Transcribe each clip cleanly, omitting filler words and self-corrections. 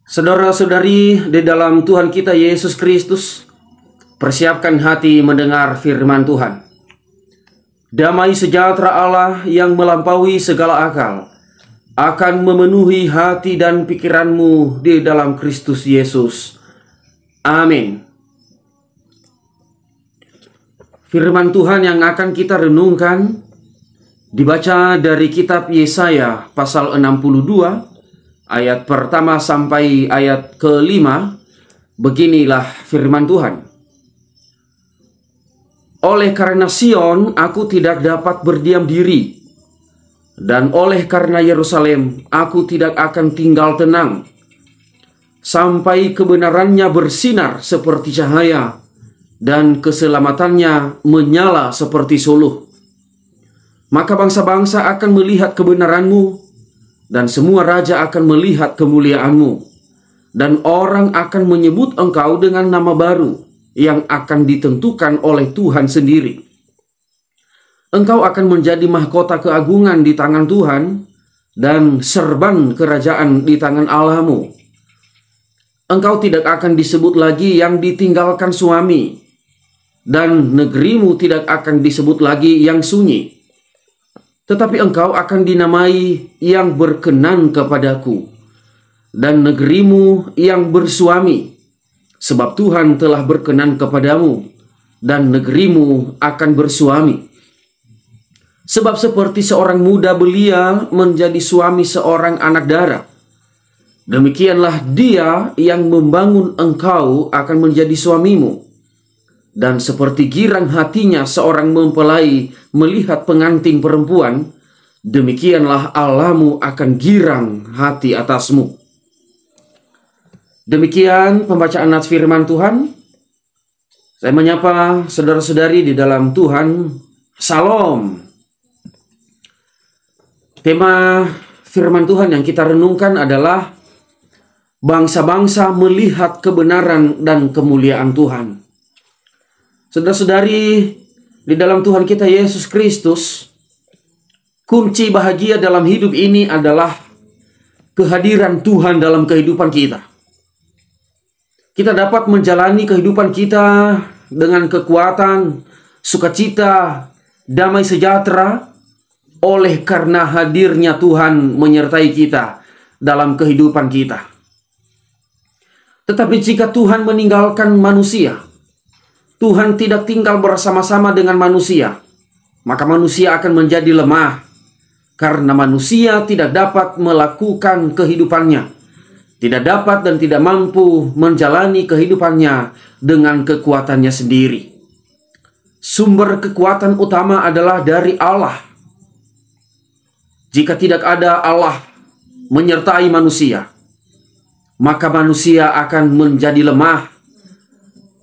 Saudara-saudari di dalam Tuhan kita Yesus Kristus, persiapkan hati mendengar firman Tuhan. Damai sejahtera Allah yang melampaui segala akal akan memenuhi hati dan pikiranmu di dalam Kristus Yesus. Amin. Firman Tuhan yang akan kita renungkan dibaca dari kitab Yesaya pasal 62 ayat pertama sampai ayat kelima. Beginilah firman Tuhan. Oleh karena Sion aku tidak dapat berdiam diri, dan oleh karena Yerusalem aku tidak akan tinggal tenang, sampai kebenarannya bersinar seperti cahaya, dan keselamatannya menyala seperti suluh. Maka bangsa-bangsa akan melihat kebenaranmu, dan semua raja akan melihat kemuliaanmu, dan orang akan menyebut engkau dengan nama baru yang akan ditentukan oleh Tuhan sendiri. Engkau akan menjadi mahkota keagungan di tangan Tuhan, dan serban kerajaan di tangan Allahmu. Engkau tidak akan disebut lagi yang ditinggalkan suami, dan negerimu tidak akan disebut lagi yang sunyi. Tetapi engkau akan dinamai yang berkenan kepadaku, dan negerimu yang bersuami, sebab Tuhan telah berkenan kepadamu, dan negerimu akan bersuami. Sebab seperti seorang muda belia menjadi suami seorang anak dara, demikianlah dia yang membangun engkau akan menjadi suamimu. Dan seperti girang hatinya seorang mempelai melihat pengantin perempuan, demikianlah Allahmu akan girang hati atasmu. Demikian pembacaan nats firman Tuhan. Saya menyapa saudara-saudari di dalam Tuhan. Salam. Tema firman Tuhan yang kita renungkan adalah bangsa-bangsa melihat kebenaran dan kemuliaan Tuhan. Saudara-saudari di dalam Tuhan kita Yesus Kristus, kunci bahagia dalam hidup ini adalah kehadiran Tuhan dalam kehidupan kita. Kita dapat menjalani kehidupan kita dengan kekuatan, sukacita, damai sejahtera oleh karena hadirnya Tuhan menyertai kita dalam kehidupan kita. Tetapi jika Tuhan meninggalkan manusia, Tuhan tidak tinggal bersama-sama dengan manusia, maka manusia akan menjadi lemah karena manusia tidak dapat melakukan kehidupannya, tidak dapat dan tidak mampu menjalani kehidupannya dengan kekuatannya sendiri. Sumber kekuatan utama adalah dari Allah. Jika tidak ada Allah menyertai manusia, maka manusia akan menjadi lemah,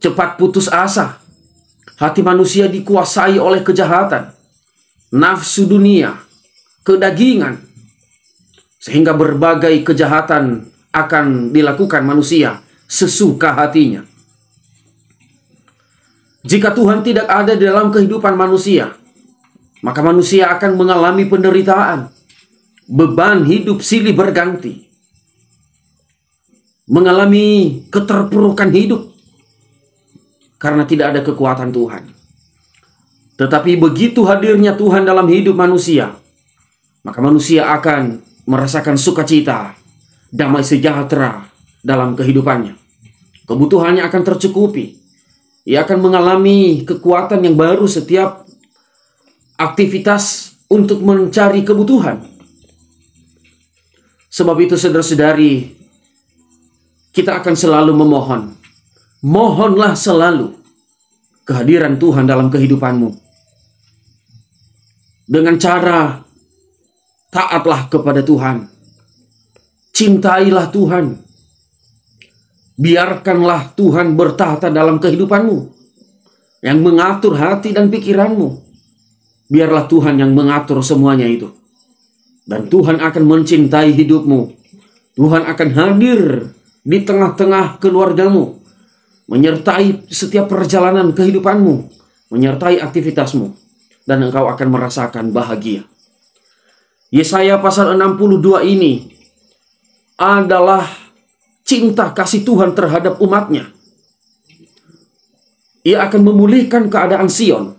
cepat putus asa. Hati manusia dikuasai oleh kejahatan, nafsu dunia, kedagingan, sehingga berbagai kejahatan akan dilakukan manusia sesuka hatinya. Jika Tuhan tidak ada dalam kehidupan manusia, maka manusia akan mengalami penderitaan, beban hidup silih berganti, mengalami keterpurukan hidup karena tidak ada kekuatan Tuhan. Tetapi begitu hadirnya Tuhan dalam hidup manusia, maka manusia akan merasakan sukacita, damai sejahtera dalam kehidupannya. Kebutuhannya akan tercukupi. Ia akan mengalami kekuatan yang baru setiap aktivitas untuk mencari kebutuhan. Sebab itu saudara-saudari, kita akan selalu memohon. Mohonlah selalu kehadiran Tuhan dalam kehidupanmu. Dengan cara taatlah kepada Tuhan. Cintailah Tuhan. Biarkanlah Tuhan bertahta dalam kehidupanmu, yang mengatur hati dan pikiranmu. Biarlah Tuhan yang mengatur semuanya itu. Dan Tuhan akan mencintai hidupmu. Tuhan akan hadir di tengah-tengah keluargamu, menyertai setiap perjalanan kehidupanmu, menyertai aktivitasmu, dan engkau akan merasakan bahagia. Yesaya pasal 62 ini adalah cinta kasih Tuhan terhadap umatnya. Ia akan memulihkan keadaan Sion.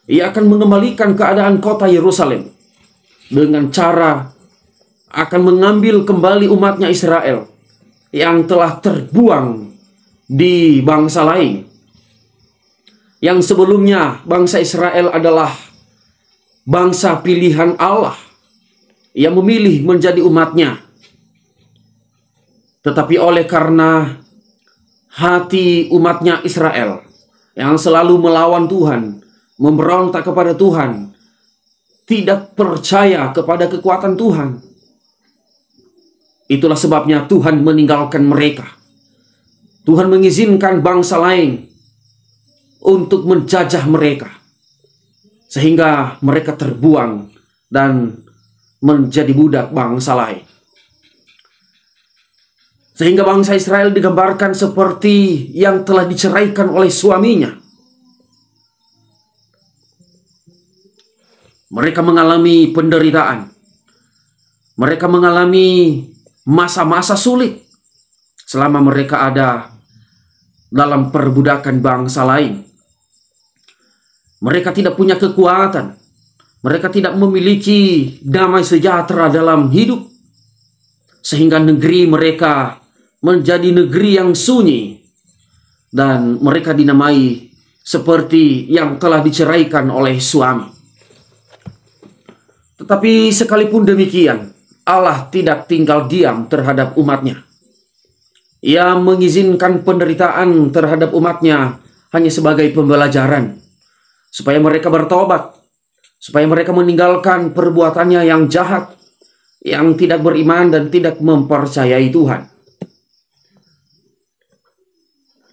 Ia akan mengembalikan keadaan kota Yerusalem dengan cara akan mengambil kembali umatnya Israel yang telah terbuang di bangsa lain. Yang sebelumnya bangsa Israel adalah bangsa pilihan Allah. Ia memilih menjadi umatnya. Tetapi oleh karena hati umatnya Israel yang selalu melawan Tuhan, memberontak kepada Tuhan, tidak percaya kepada kekuatan Tuhan, itulah sebabnya Tuhan meninggalkan mereka. Tuhan mengizinkan bangsa lain untuk menjajah mereka, sehingga mereka terbuang dan menjadi budak bangsa lain. Sehingga bangsa Israel digambarkan seperti yang telah diceraikan oleh suaminya. Mereka mengalami penderitaan. Mereka mengalami masa-masa sulit selama mereka ada dalam perbudakan bangsa lain. Mereka tidak punya kekuatan. Mereka tidak memiliki damai sejahtera dalam hidup. Sehingga negeri mereka menjadi negeri yang sunyi, dan mereka dinamai seperti yang telah diceraikan oleh suami. Tetapi sekalipun demikian, Allah tidak tinggal diam terhadap umatnya. Ia mengizinkan penderitaan terhadap umatnya hanya sebagai pembelajaran, supaya mereka bertobat, supaya mereka meninggalkan perbuatannya yang jahat, yang tidak beriman dan tidak mempercayai Tuhan.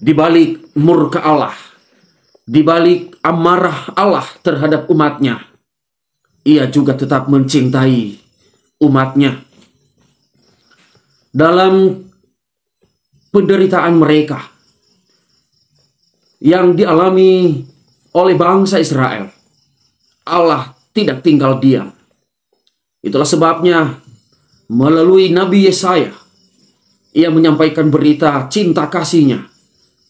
Di balik murka Allah, di balik amarah Allah terhadap umatnya, Ia juga tetap mencintai umatnya. Dalam penderitaan mereka yang dialami oleh bangsa Israel, Allah tidak tinggal diam. Itulah sebabnya melalui Nabi Yesaya, Ia menyampaikan berita cinta kasih-Nya,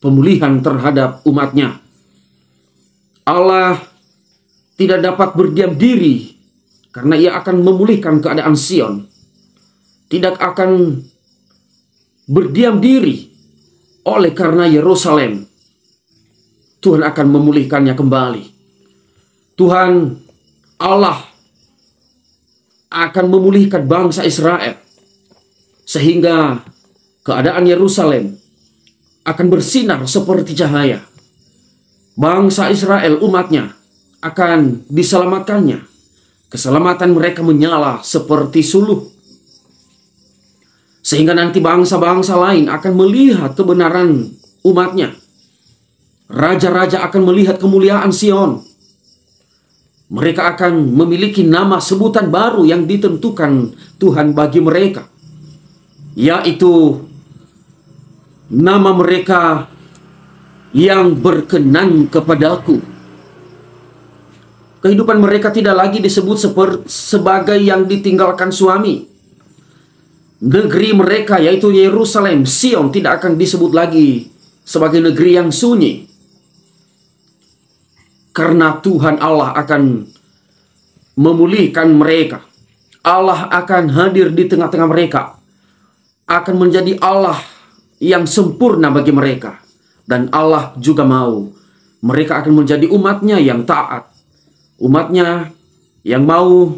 pemulihan terhadap umatnya. Allah tidak dapat berdiam diri karena Ia akan memulihkan keadaan Sion. Tidak akan berdiam diri oleh karena Yerusalem. Tuhan akan memulihkannya kembali. Tuhan Allah akan memulihkan bangsa Israel sehingga keadaan Yerusalem akan bersinar seperti cahaya. Bangsa Israel, umatnya, akan diselamatkannya. Keselamatan mereka menyala seperti suluh. Sehingga nanti bangsa-bangsa lain akan melihat kebenaran umatnya. Raja-raja akan melihat kemuliaan Sion. Mereka akan memiliki nama sebutan baru yang ditentukan Tuhan bagi mereka, yaitu nama mereka yang berkenan kepadaku. Kehidupan mereka tidak lagi disebut sebagai yang ditinggalkan suami. Negeri mereka, yaitu Yerusalem, Sion, tidak akan disebut lagi sebagai negeri yang sunyi. Karena Tuhan Allah akan memulihkan mereka. Allah akan hadir di tengah-tengah mereka. Akan menjadi Allah yang sempurna bagi mereka. Dan Allah juga mau mereka akan menjadi umatnya yang taat. Umatnya yang mau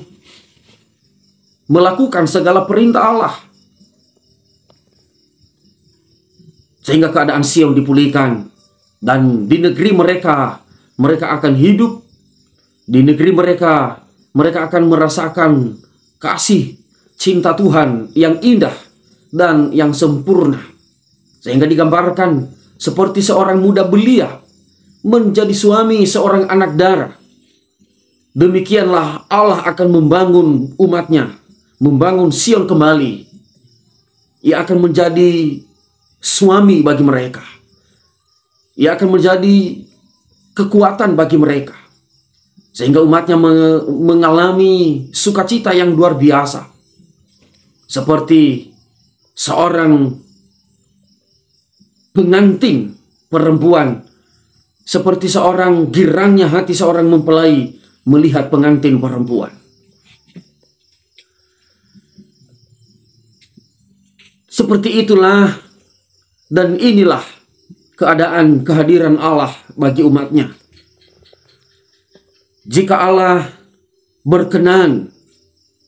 melakukan segala perintah Allah. Sehingga keadaan Sion dipulihkan. Dan di negeri mereka akan hidup. Di negeri mereka akan merasakan kasih cinta Tuhan yang indah dan yang sempurna. Sehingga digambarkan seperti seorang muda belia menjadi suami seorang anak darah. Demikianlah Allah akan membangun umatnya, membangun Sion kembali. Ia akan menjadi suami bagi mereka. Ia akan menjadi kekuatan bagi mereka. Sehingga umatnya mengalami sukacita yang luar biasa. Seperti seorang pengantin perempuan, seperti seorang girangnya hati seorang mempelai melihat pengantin perempuan. Seperti itulah dan inilah keadaan kehadiran Allah bagi umatnya. Jika Allah berkenan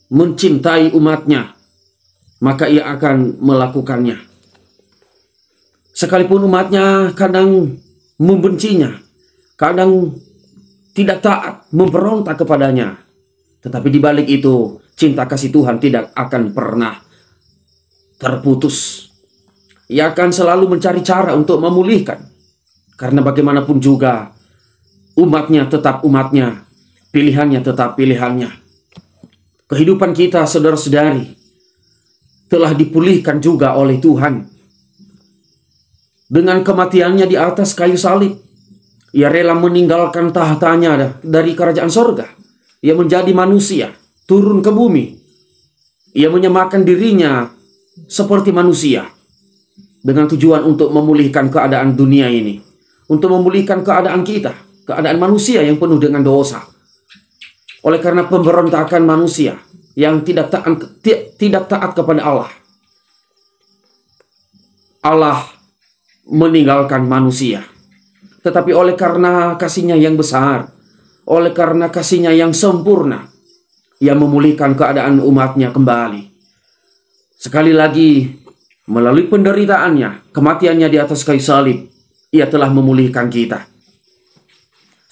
mencintai umatnya, maka ia akan melakukannya. Sekalipun umatnya kadang membencinya, kadang tidak taat, memberontak kepadanya, tetapi di balik itu cinta kasih Tuhan tidak akan pernah terputus. Ia akan selalu mencari cara untuk memulihkan, karena bagaimanapun juga umatnya tetap umatnya, pilihannya tetap pilihannya. Kehidupan kita, saudara-saudari, telah dipulihkan juga oleh Tuhan. Dengan kematiannya di atas kayu salib, ia rela meninggalkan tahtanya dari kerajaan sorga. Ia menjadi manusia, turun ke bumi. Ia menyamakan dirinya seperti manusia, dengan tujuan untuk memulihkan keadaan dunia ini, untuk memulihkan keadaan kita, keadaan manusia yang penuh dengan dosa. Oleh karena pemberontakan manusia yang tidak taat kepada Allah, Allah meninggalkan manusia. Tetapi oleh karena kasih-Nya yang besar, oleh karena kasih-Nya yang sempurna, ia memulihkan keadaan umatnya kembali. Sekali lagi, melalui penderitaannya, kematiannya di atas kayu salib, ia telah memulihkan kita.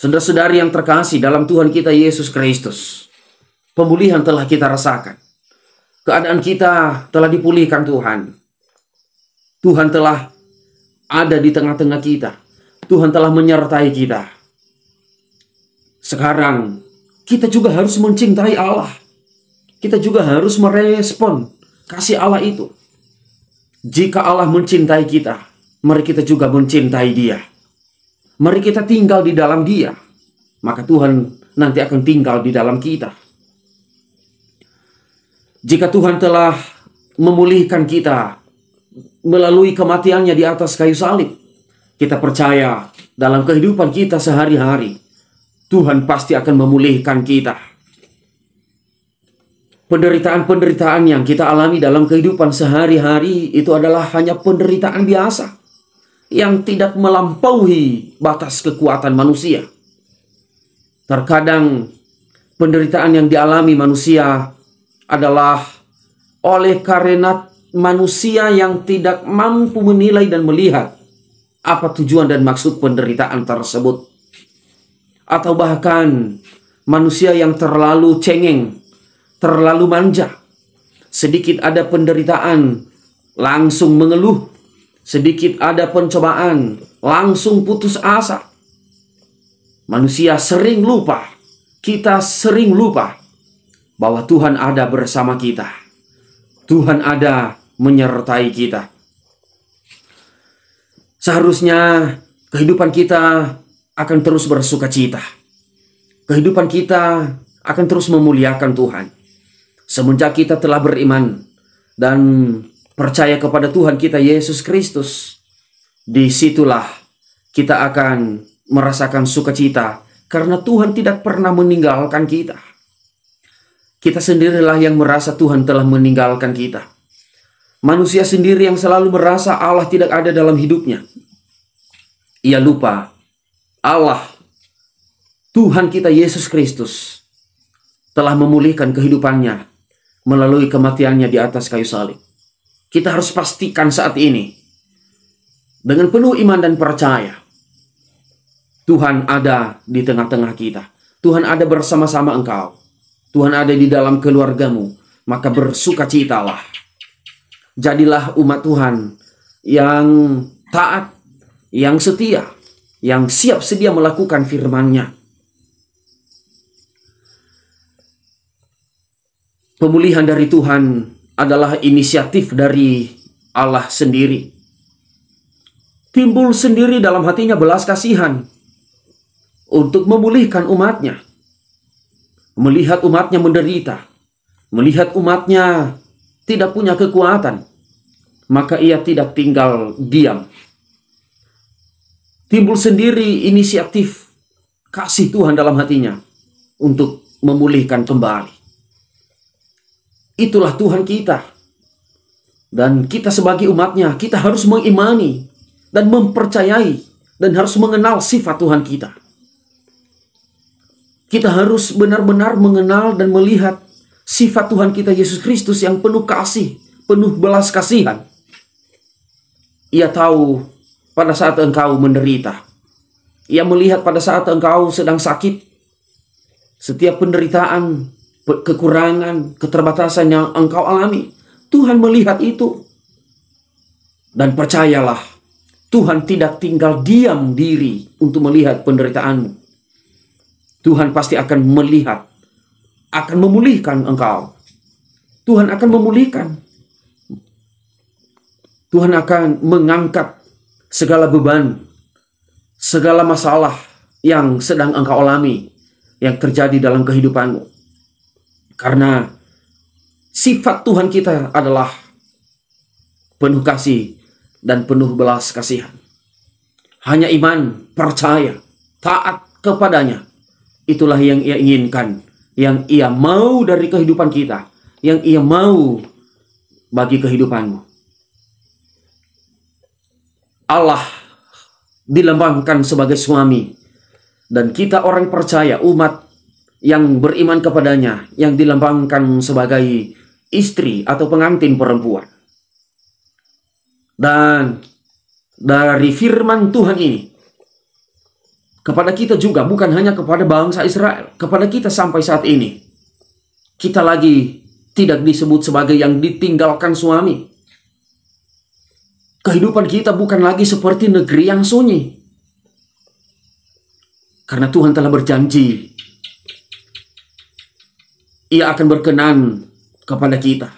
Saudara-saudari yang terkasih dalam Tuhan kita Yesus Kristus, pemulihan telah kita rasakan. Keadaan kita telah dipulihkan Tuhan. Tuhan telah ada di tengah-tengah kita. Tuhan telah menyertai kita. Sekarang kita juga harus mencintai Allah. Kita juga harus merespon kasih Allah itu. Jika Allah mencintai kita, mari kita juga mencintai Dia. Mari kita tinggal di dalam Dia, maka Tuhan nanti akan tinggal di dalam kita. Jika Tuhan telah memulihkan kita melalui kematiannya di atas kayu salib, kita percaya dalam kehidupan kita sehari-hari, Tuhan pasti akan memulihkan kita. Penderitaan-penderitaan yang kita alami dalam kehidupan sehari-hari itu adalah hanya penderitaan biasa yang tidak melampaui batas kekuatan manusia. Terkadang penderitaan yang dialami manusia adalah oleh karena manusia yang tidak mampu menilai dan melihat apa tujuan dan maksud penderitaan tersebut. Atau bahkan manusia yang terlalu cengeng, terlalu manja. Sedikit ada penderitaan, langsung mengeluh. Sedikit ada pencobaan, langsung putus asa. Manusia sering lupa, kita sering lupa bahwa Tuhan ada bersama kita. Tuhan ada menyertai kita. Seharusnya kehidupan kita akan terus bersuka cita. Kehidupan kita akan terus memuliakan Tuhan. Semenjak kita telah beriman dan percaya kepada Tuhan kita Yesus Kristus, disitulah kita akan merasakan sukacita karena Tuhan tidak pernah meninggalkan kita. Kita sendirilah yang merasa Tuhan telah meninggalkan kita. Manusia sendiri yang selalu merasa Allah tidak ada dalam hidupnya. Ia lupa Allah, Tuhan kita Yesus Kristus, telah memulihkan kehidupannya melalui kematiannya di atas kayu salib. Kita harus pastikan saat ini dengan penuh iman dan percaya, Tuhan ada di tengah-tengah kita. Tuhan ada bersama-sama engkau. Tuhan ada di dalam keluargamu. Maka bersukacitalah. Jadilah umat Tuhan yang taat, yang setia, yang siap sedia melakukan firman-Nya. Pemulihan dari Tuhan adalah inisiatif dari Allah sendiri. Timbul sendiri dalam hatinya belas kasihan untuk memulihkan umatnya. Melihat umatnya menderita, melihat umatnya tidak punya kekuatan, maka ia tidak tinggal diam. timbul sendiri inisiatif kasih Tuhan dalam hatinya untuk memulihkan kembali. Itulah Tuhan kita. Dan kita sebagai umatnya, kita harus mengimani dan mempercayai dan harus mengenal sifat Tuhan kita. Kita harus benar-benar mengenal dan melihat sifat Tuhan kita Yesus Kristus yang penuh kasih, penuh belas kasihan. Ia tahu pada saat engkau menderita. Ia melihat pada saat engkau sedang sakit. Setiap penderitaan, kekurangan, keterbatasan yang engkau alami, Tuhan melihat itu. Dan percayalah, Tuhan tidak tinggal diam diri untuk melihat penderitaanmu. Tuhan pasti akan melihat, akan memulihkan engkau. Tuhan akan memulihkan. Tuhan akan mengangkat segala beban, segala masalah yang sedang engkau alami, yang terjadi dalam kehidupanmu. Karena sifat Tuhan kita adalah penuh kasih dan penuh belas kasihan. Hanya iman, percaya, taat kepadanya. Itulah yang ia inginkan, yang ia mau dari kehidupan kita, yang ia mau bagi kehidupanmu. Allah dilambangkan sebagai suami, dan kita orang percaya, umat yang beriman kepadanya, yang dilambangkan sebagai istri atau pengantin perempuan. Dan dari firman Tuhan ini kepada kita juga, bukan hanya kepada bangsa Israel, kepada kita sampai saat ini, kita lagi tidak disebut sebagai yang ditinggalkan suami. Kehidupan kita bukan lagi seperti negeri yang sunyi, karena Tuhan telah berjanji Ia akan berkenan kepada kita.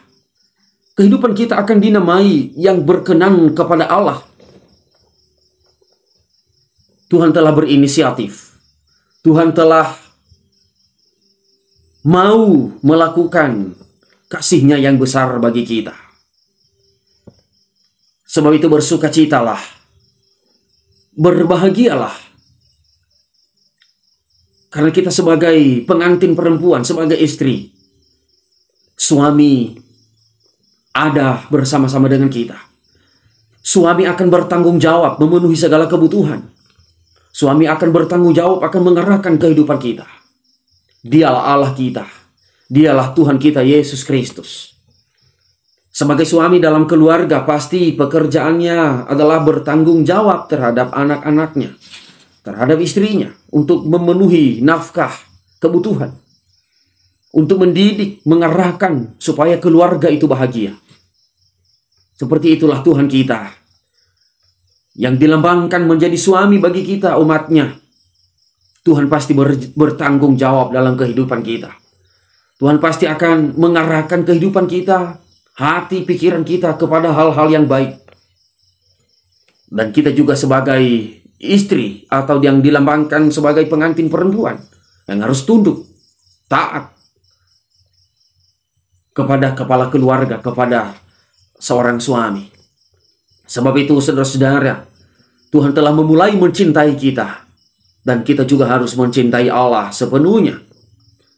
Kehidupan kita akan dinamai yang berkenan kepada Allah. Tuhan telah berinisiatif. Tuhan telah mau melakukan kasih-Nya yang besar bagi kita. Sebab itu bersukacitalah, berbahagialah. Karena kita sebagai pengantin perempuan, sebagai istri, suami ada bersama-sama dengan kita. Suami akan bertanggung jawab memenuhi segala kebutuhan. Suami akan bertanggung jawab, akan mengarahkan kehidupan kita. Dialah Allah kita. Dialah Tuhan kita Yesus Kristus. Sebagai suami dalam keluarga, pasti pekerjaannya adalah bertanggung jawab terhadap anak-anaknya, terhadap istrinya, untuk memenuhi nafkah, kebutuhan, untuk mendidik, mengarahkan supaya keluarga itu bahagia. Seperti itulah Tuhan kita, yang dilambangkan menjadi suami bagi kita, umatnya. Tuhan pasti bertanggung jawab dalam kehidupan kita. Tuhan pasti akan mengarahkan kehidupan kita, hati, pikiran kita kepada hal-hal yang baik. Dan kita juga sebagai istri atau yang dilambangkan sebagai pengantin perempuan yang harus tunduk, taat kepada kepala keluarga, kepada seorang suami. Sebab itu saudara-saudara, Tuhan telah memulai mencintai kita, dan kita juga harus mencintai Allah sepenuhnya,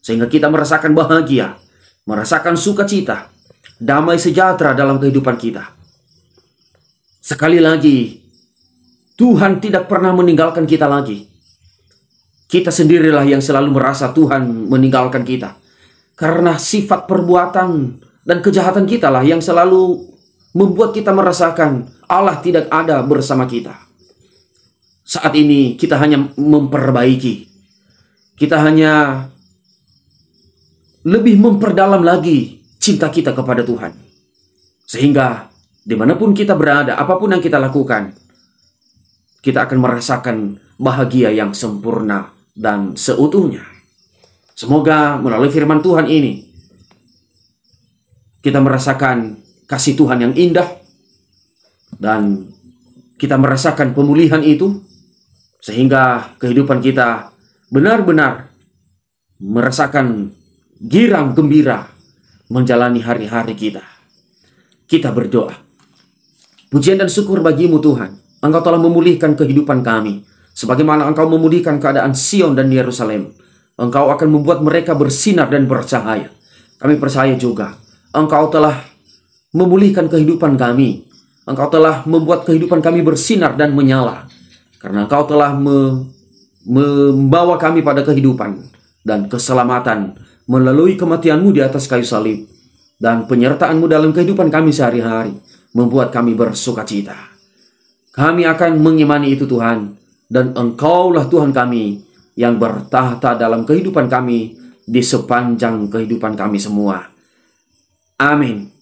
sehingga kita merasakan bahagia, merasakan sukacita, damai sejahtera dalam kehidupan kita. Sekali lagi, Tuhan tidak pernah meninggalkan kita lagi. Kita sendirilah yang selalu merasa Tuhan meninggalkan kita. Karena sifat perbuatan dan kejahatan kita lah yang selalu membuat kita merasakan Allah tidak ada bersama kita. Saat ini kita hanya memperbaiki. Kita hanya lebih memperdalam lagi cinta kita kepada Tuhan. Sehingga dimanapun kita berada, apapun yang kita lakukan, kita akan merasakan bahagia yang sempurna dan seutuhnya. Semoga melalui firman Tuhan ini, kita merasakan kasih Tuhan yang indah, dan kita merasakan pemulihan itu, sehingga kehidupan kita benar-benar merasakan girang gembira menjalani hari-hari kita. Kita berdoa. Pujian dan syukur bagimu Tuhan. Engkau telah memulihkan kehidupan kami. Sebagaimana Engkau memulihkan keadaan Sion dan Yerusalem, Engkau akan membuat mereka bersinar dan bercahaya. Kami percaya juga Engkau telah memulihkan kehidupan kami. Engkau telah membuat kehidupan kami bersinar dan menyala. Karena Engkau telah membawa kami pada kehidupan dan keselamatan melalui kematian-Mu di atas kayu salib. Dan penyertaan-Mu dalam kehidupan kami sehari-hari membuat kami bersukacita. Kami akan mengimani itu Tuhan. Dan Engkaulah Tuhan kami yang bertahta dalam kehidupan kami di sepanjang kehidupan kami semua. Amin.